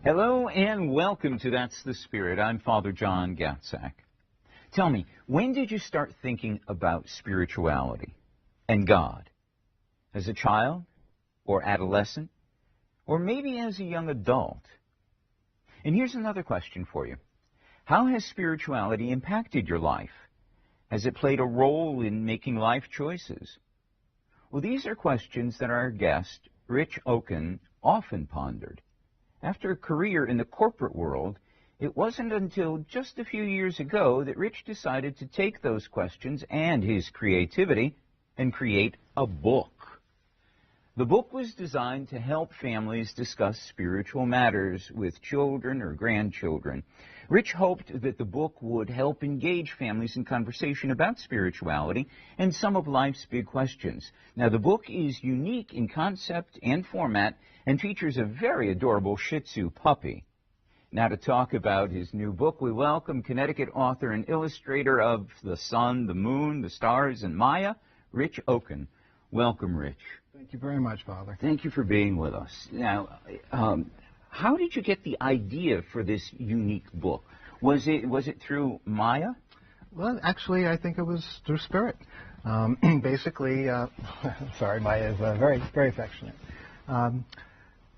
Hello and welcome to That's the Spirit. I'm Father John Gatzak. Tell me, when did you start thinking about spirituality and God? As a child? Or adolescent? Or maybe as a young adult? And here's another question for you. How has spirituality impacted your life? Has it played a role in making life choices? Well, these are questions that our guest, Rich Okun, often pondered. After a career in the corporate world, it wasn't until just a few years ago that Rich decided to take those questions and his creativity and create a book. The book was designed to help families discuss spiritual matters with children or grandchildren. Rich hoped that the book would help engage families in conversation about spirituality and some of life's big questions. Now, the book is unique in concept and format and features a very adorable Shih Tzu puppy. Now, to talk about his new book, we welcome Connecticut author and illustrator of The Sun, the Moon, the Stars, and Maya, Rich Okun. Welcome, Rich. Thank you very much, Father. Thank you for being with us. Now, how did you get the idea for this unique book? Was it through Maya? Well, actually, I think it was through Spirit. Basically, sorry, Maya is very, very affectionate.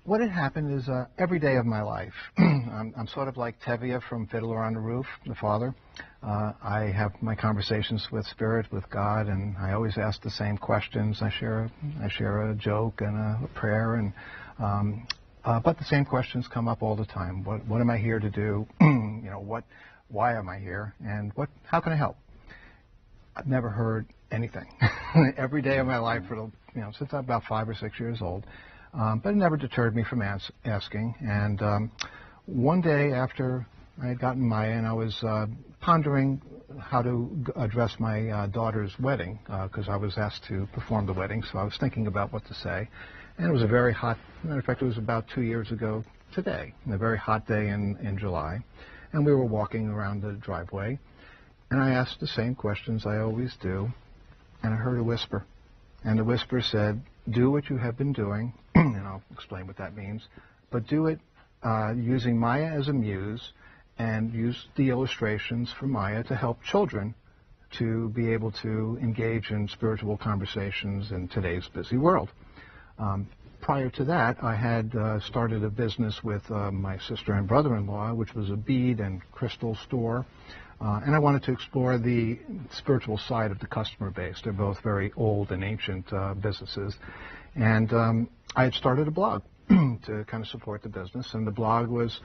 What had happened is every day of my life, I'm sort of like Tevye from Fiddler on the Roof, the Father. I have my conversations with Spirit, with God, and I always ask the same questions. I share a joke and a prayer, and but the same questions come up all the time. What am I here to do? Why am I here? And how can I help? I've never heard anything. Every day of my life, since I'm about 5 or 6 years old. But it never deterred me from asking. And one day after I had gotten Maya and I was pondering how to address my daughter's wedding, because I was asked to perform the wedding, so I was thinking about what to say. And it was a very hot, matter of fact, it was about 2 years ago today, a very hot day in July. And we were walking around the driveway, and I asked the same questions I always do, and I heard a whisper. And the whisper said, do what you have been doing, and I'll explain what that means, but do it using Maya as a muse and use the illustrations from Maya to help children to be able to engage in spiritual conversations in today's busy world. Prior to that, I had started a business with my sister and brother-in-law, which was a bead and crystal store. And I wanted to explore the spiritual side of the customer base. They're both very old and ancient businesses. And I had started a blog to kind of support the business. And the blog was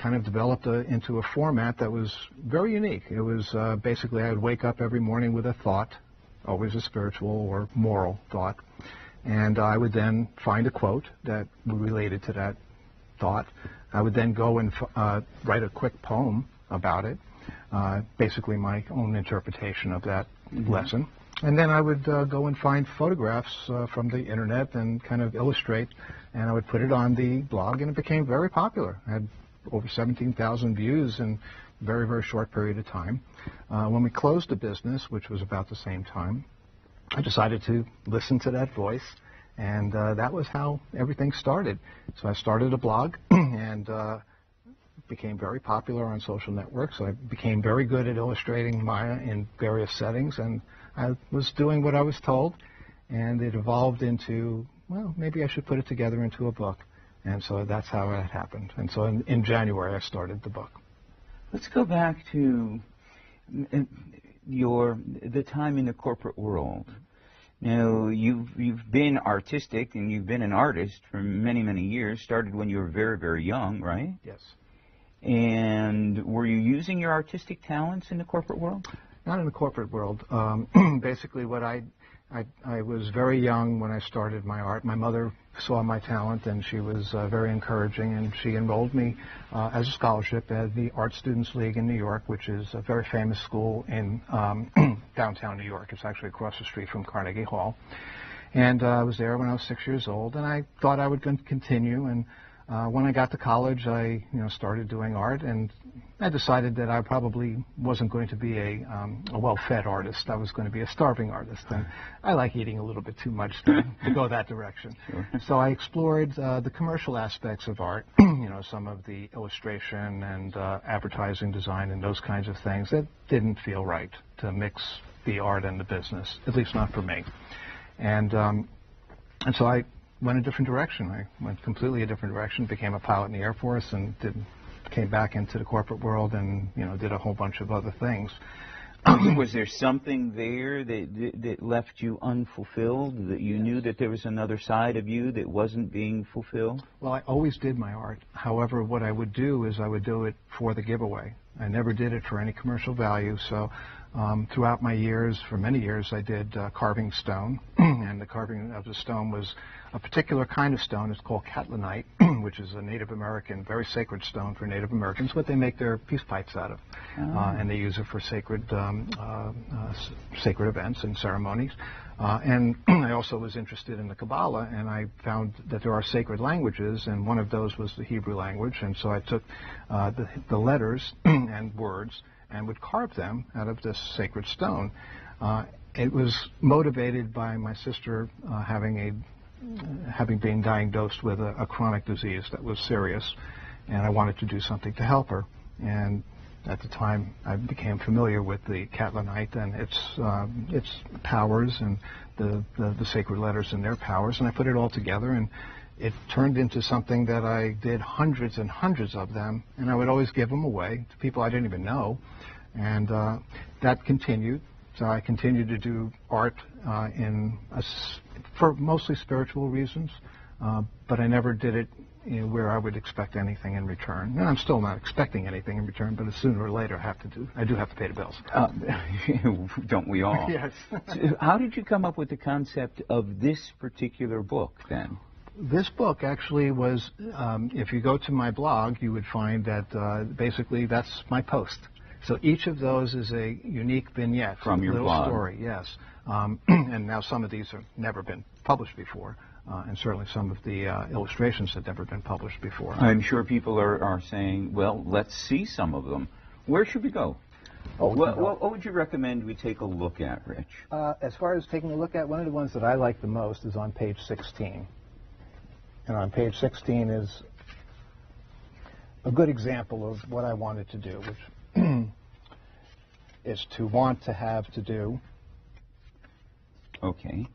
kind of developed into a format that was very unique. It was basically I would wake up every morning with a thought, always a spiritual or moral thought. And I would then find a quote that related to that thought. I would then go and write a quick poem about it. Basically my own interpretation of that lesson. And then I would go and find photographs from the internet and kind of illustrate, and I would put it on the blog, and it became very popular. I had over 17,000 views in a very, very short period of time. When we closed the business, which was about the same time, I decided to listen to that voice, and that was how everything started. So I started a blog, and became very popular on social networks. I became very good at illustrating Maya in various settings, and I was doing what I was told, and it evolved into, well, maybe I should put it together into a book. And so that's how it happened. And so in January, I started the book. Let's go back to the time in the corporate world. Now, you've been artistic, and you've been an artist for many, many years. Started when you were very, very young, right? Yes. And were you using your artistic talents in the corporate world? Not in the corporate world. Basically, what I was very young when I started my art. My mother saw my talent, and she was very encouraging, and she enrolled me as a scholarship at the Art Students League in New York, which is a very famous school in downtown New York. It's actually across the street from Carnegie Hall. And I was there when I was 6 years old, and I thought I would continue, and When I got to college, I started doing art, and I decided that I probably wasn't going to be a well-fed artist. I was going to be a starving artist, and I like eating a little bit too much to go that direction. Sure. So I explored the commercial aspects of art, some of the illustration and advertising design and those kinds of things. That didn't feel right to mix the art and the business, at least not for me. And so I went a different direction. I went completely a different direction, became a pilot in the Air Force, and came back into the corporate world and, did a whole bunch of other things. Was there something there that left you unfulfilled, that you knew that there was another side of you that wasn't being fulfilled? Well, I always did my art. However, what I would do is I would do it for the giveaway. I never did it for any commercial value. So throughout my years, for many years, I did carving stone. And the carving of the stone was a particular kind of stone. It's called catlinite, which is a Native American, very sacred stone for Native Americans, what they make their peace pipes out of. And they use it for sacred events and ceremonies. And I also was interested in the Kabbalah, and I found that there are sacred languages, and one of those was the Hebrew language. And so I took the letters and words and would carve them out of this sacred stone. It was motivated by my sister having been diagnosed with a chronic disease that was serious, and I wanted to do something to help her. And at the time, I became familiar with the catlinite and its powers and the sacred letters and their powers, and I put it all together, and it turned into something that I did hundreds and hundreds of them, and I would always give them away to people I didn't even know, and that continued. So I continued to do art for mostly spiritual reasons, but I never did it where I would expect anything in return. And I'm still not expecting anything in return, but sooner or later I do have to pay the bills. Don't we all? Yes. So how did you come up with the concept of this particular book, then? This book actually was, if you go to my blog, you would find that basically that's my post. So each of those is a unique vignette. From your little blog. Story, yes. And now some of these have never been published before, and certainly some of the illustrations have never been published before. I'm sure people are saying, well, let's see some of them. Where should we go? What would you recommend we take a look at, Rich? As far as taking a look at, one of the ones that I like the most is on page 16. And on page 16 is a good example of what I wanted to do, which is to want to have to do. Okay.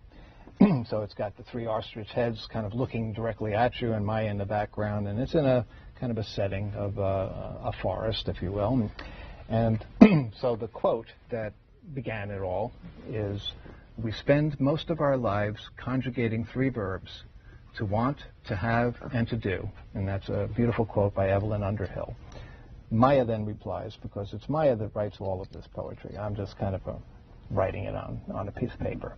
So it's got the three ostrich heads kind of looking directly at you, and Maya in the background, and it's in a kind of a setting of a forest, if you will. And so the quote that began it all is, "We spend most of our lives conjugating three verbs, to want, to have, and to do." And that's a beautiful quote by Evelyn Underhill. Maya then replies, because it's Maya that writes all of this poetry. I'm just kind of writing it on a piece of paper.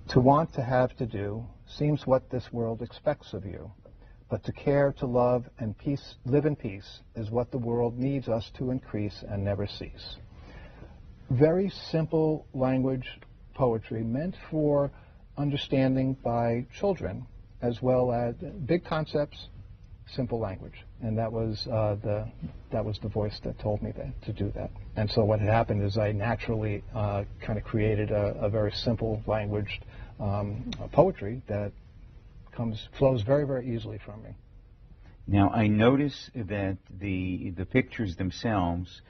"To want, to have, to do seems what this world expects of you. But to care, to love, and live in peace is what the world needs us to increase and never cease." Very simple language poetry meant for understanding by children, as well as big concepts, simple language. And that was the voice that told me to do that. And so what had happened is I naturally kind of created a very simple language poetry that flows very, very easily from me. Now, I notice that the pictures themselves,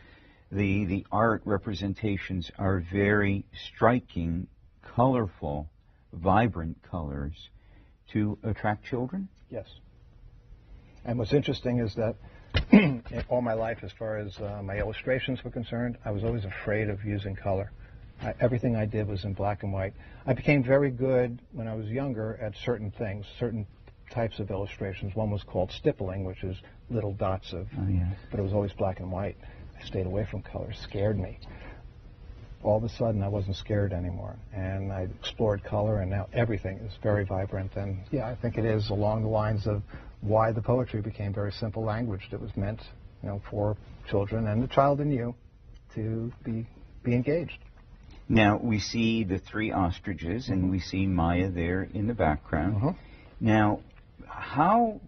the art representations are very striking, colorful, vibrant colors to attract children? Yes. And what's interesting is that all my life, as far as my illustrations were concerned, I was always afraid of using color. Everything I did was in black and white. I became very good when I was younger at certain things, certain types of illustrations. One was called stippling, which is little dots of, but it was always black and white. I stayed away from color. It scared me. All of a sudden, I wasn't scared anymore, and I explored color, and now everything is very vibrant. And yeah, I think it is along the lines of why the poetry became very simple language that was meant, for children and the child in you to be engaged. Now, we see the three ostriches, and we see Maya there in the background. Now, how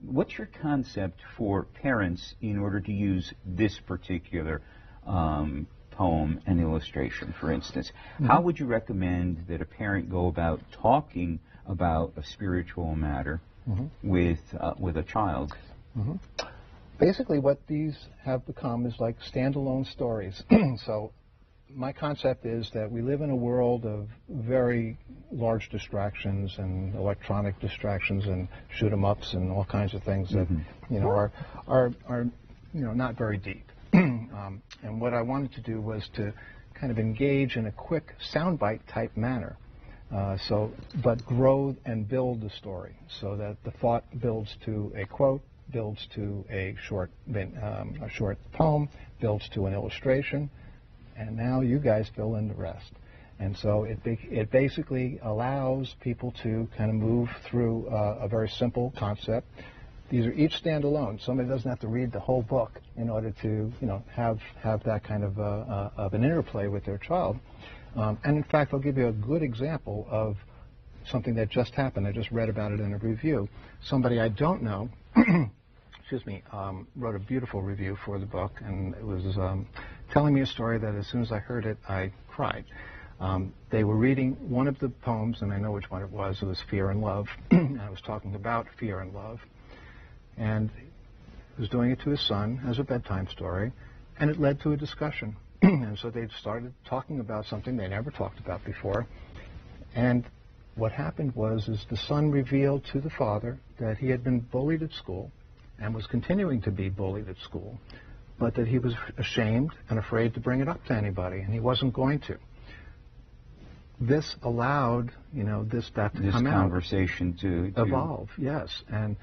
what's your concept for parents in order to use this particular poem and illustration, for instance? Mm-hmm. How would you recommend that a parent go about talking about a spiritual matter mm-hmm. with a child? Mm-hmm. Basically, what these have become is like standalone stories. So my concept is that we live in a world of very large distractions and electronic distractions and shoot 'em ups and all kinds of things that mm-hmm. Are not very deep. And what I wanted to do was to kind of engage in a quick soundbite type manner. But grow and build the story so that the thought builds to a quote, builds to a short poem, builds to an illustration, and now you guys fill in the rest. And so it basically allows people to kind of move through a very simple concept. These are each standalone. Somebody doesn't have to read the whole book in order to have that kind of an interplay with their child. And in fact, I'll give you a good example of something that just happened. I just read about it in a review. Somebody I don't know, wrote a beautiful review for the book, and it was telling me a story that as soon as I heard it, I cried. They were reading one of the poems, and I know which one it was. It was Fear and Love. And I was talking about fear and love. And he was doing it to his son as a bedtime story, and it led to a discussion. And so they started talking about something they never talked about before. And what happened was the son revealed to the father that he had been bullied at school and was continuing to be bullied at school, but that he was ashamed and afraid to bring it up to anybody, and he wasn't going to. This allowed, this conversation to evolve. Yes, and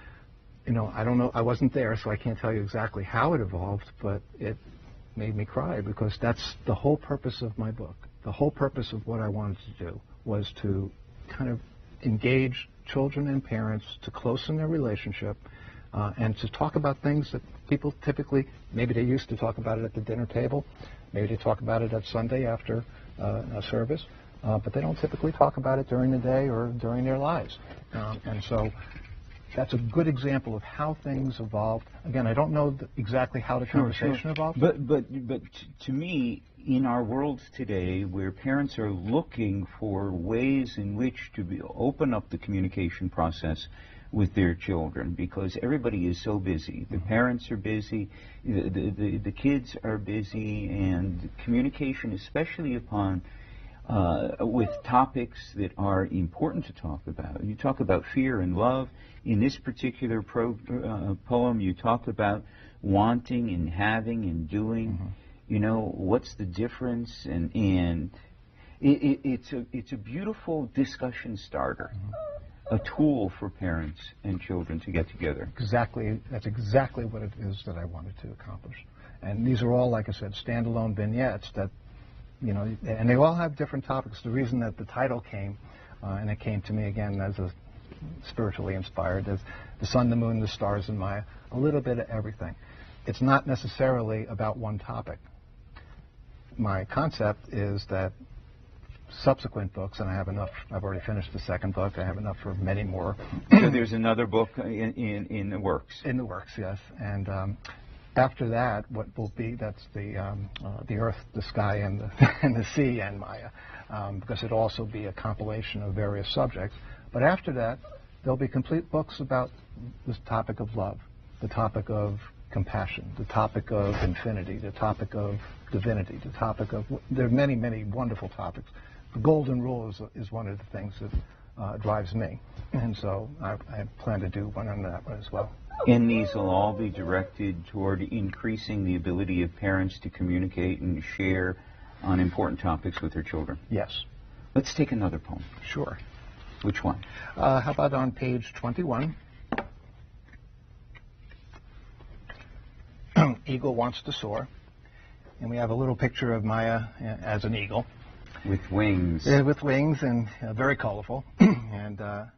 I don't know. I wasn't there, so I can't tell you exactly how it evolved, but it made me cry because that's the whole purpose of my book. The whole purpose of what I wanted to do was to kind of engage children and parents to closen their relationship and to talk about things that people typically, maybe they used to talk about it at the dinner table, maybe they talk about it at Sunday after a service, but they don't typically talk about it during the day or during their lives. And so that's a good example of how things evolved. Again, I don't know exactly how the conversation evolved. But to me, in our world today, where parents are looking for ways in which to open up the communication process with their children, because everybody is so busy. The parents are busy, the kids are busy, and communication, especially with topics that are important to talk about. You talk about fear and love. In this particular poem, you talk about wanting and having and doing. What's the difference? And it's a beautiful discussion starter, a tool for parents and children to get together. Exactly. That's exactly what it is that I wanted to accomplish. And these are all, like I said, standalone vignettes that, and they all have different topics. The reason that the title came, and it came to me again as a spiritually inspired, as the sun, the moon, the stars, and Maya, a little bit of everything. It's not necessarily about one topic. My concept is that subsequent books, and I have enough, I've already finished the second book, I have enough for many more. So there's another book in the works? In the works, yes. And after that, what will be, that's the earth, the sky, and the sea, and Maya, because it'll also be a compilation of various subjects. But after that, there'll be complete books about this topic of love, the topic of compassion, the topic of infinity, the topic of divinity, the topic of, there are many, many wonderful topics. The golden rule is one of the things that drives me. And so I plan to do one on that one as well. And these will all be directed toward increasing the ability of parents to communicate and share on important topics with their children. Yes. Let's take another poem. Sure. Which one? How about on page 21? Eagle wants to soar. And we have a little picture of Maya as an eagle. With wings. With wings, and very colorful. And the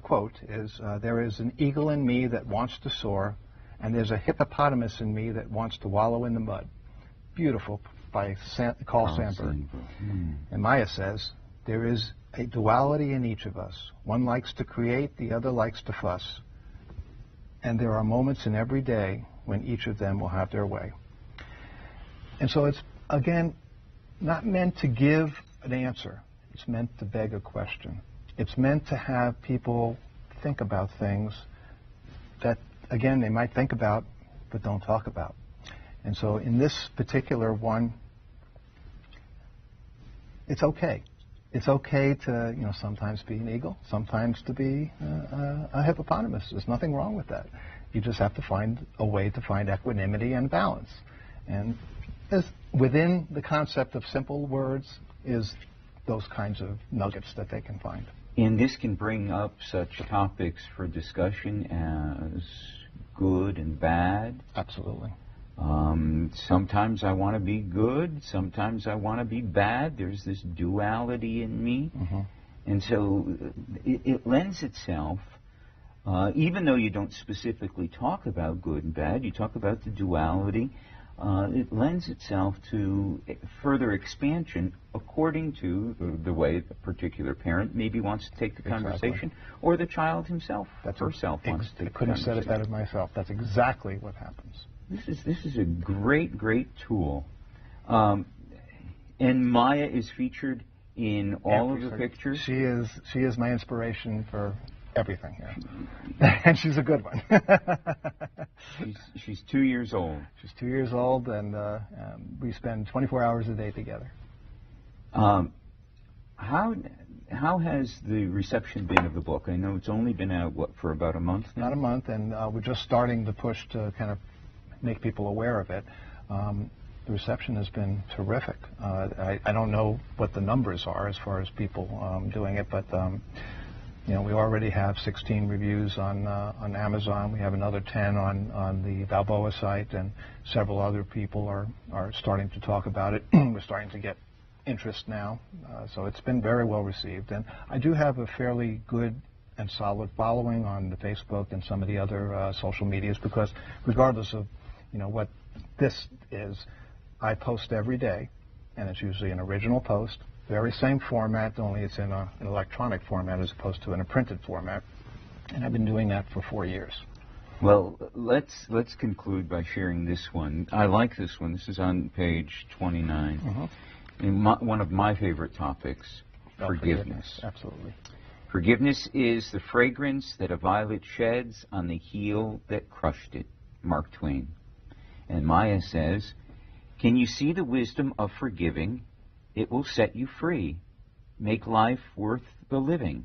quote is, there is an eagle in me that wants to soar, and there's a hippopotamus in me that wants to wallow in the mud. Beautiful, by Carl Sandburg. And Maya says, there is a duality in each of us. One likes to create, the other likes to fuss. And there are moments in every day when each of them will have their way. And so it's, again, not meant to give an answer. It's meant to beg a question. It's meant to have people think about things that, again, they might think about but don't talk about. And so in this particular one, it's okay. It's okay to, sometimes be an eagle, sometimes to be a hippopotamus. There's nothing wrong with that. You just have to find a way to find equanimity and balance. And within the concept of simple words is those kinds of nuggets that they can find. And this can bring up such topics for discussion as good and bad. Absolutely. Sometimes I want to be good, sometimes I want to be bad. There's this duality in me. Mm-hmm. And so it lends itself, even though you don't specifically talk about good and bad, you talk about the duality, it lends itself to further expansion according to the way a particular parent maybe wants to take the conversation, or the child himself, herself wants to take the conversation. I couldn't have said it better myself. That's exactly what happens. This is a great, great tool. And Maya is featured in all of the pictures. She is my inspiration for everything here. And she's a good one. she's 2 years old. She's 2 years old, and we spend 24 hours a day together. How has the reception been of the book? I know it's only been out, for about a month now? About a month, and we're just starting the push to kind of make people aware of it. The reception has been terrific. I don't know what the numbers are as far as people doing it, but we already have 16 reviews on Amazon. We have another 10 on the Balboa site, and several other people are starting to talk about it. We're starting to get interest now, so it's been very well received. And I do have a fairly good and solid following on the Facebook and some of the other social medias, because regardless of what this is, I post every day, and it's usually an original post, very same format, only it's in an electronic format as opposed to in a printed format, and I've been doing that for 4 years. Well, let's conclude by sharing this one. I like this one. This is on page 29. Mm-hmm. And one of my favorite topics, forgiveness. Absolutely. Forgiveness is the fragrance that a violet sheds on the heel that crushed it. Mark Twain. And Maya says, can you see the wisdom of forgiving? It will set you free, make life worth the living.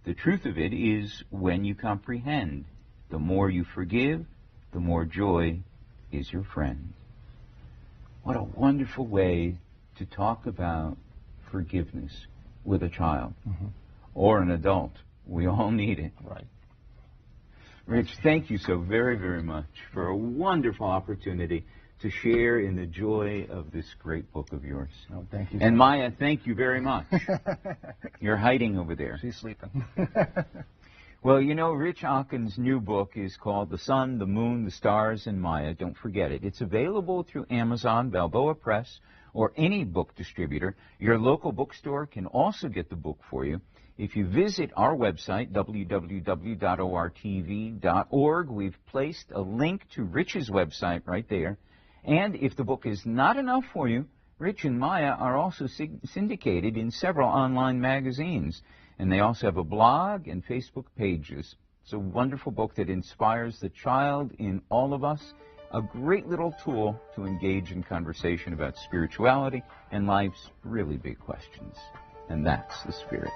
The truth of it is, when you comprehend, the more you forgive, the more joy is your friend. What a wonderful way to talk about forgiveness with a child, mm-hmm. or an adult. We all need it. Right. Rich, thank you so very, very much for a wonderful opportunity to share in the joy of this great book of yours. Oh, thank you. And Maya, thank you very much. You're hiding over there. She's sleeping. Well, Rich Okun's new book is called The Sun, the Moon, the Stars, and Maya. Don't forget it. It's available through Amazon, Balboa Press, or any book distributor. Your local bookstore can also get the book for you. If you visit our website, www.ortv.org, we've placed a link to Rich's website right there. And if the book is not enough for you, Rich and Maya are also syndicated in several online magazines. And they also have a blog and Facebook pages. It's a wonderful book that inspires the child in all of us. A great little tool to engage in conversation about spirituality and life's really big questions. And that's the Spirit.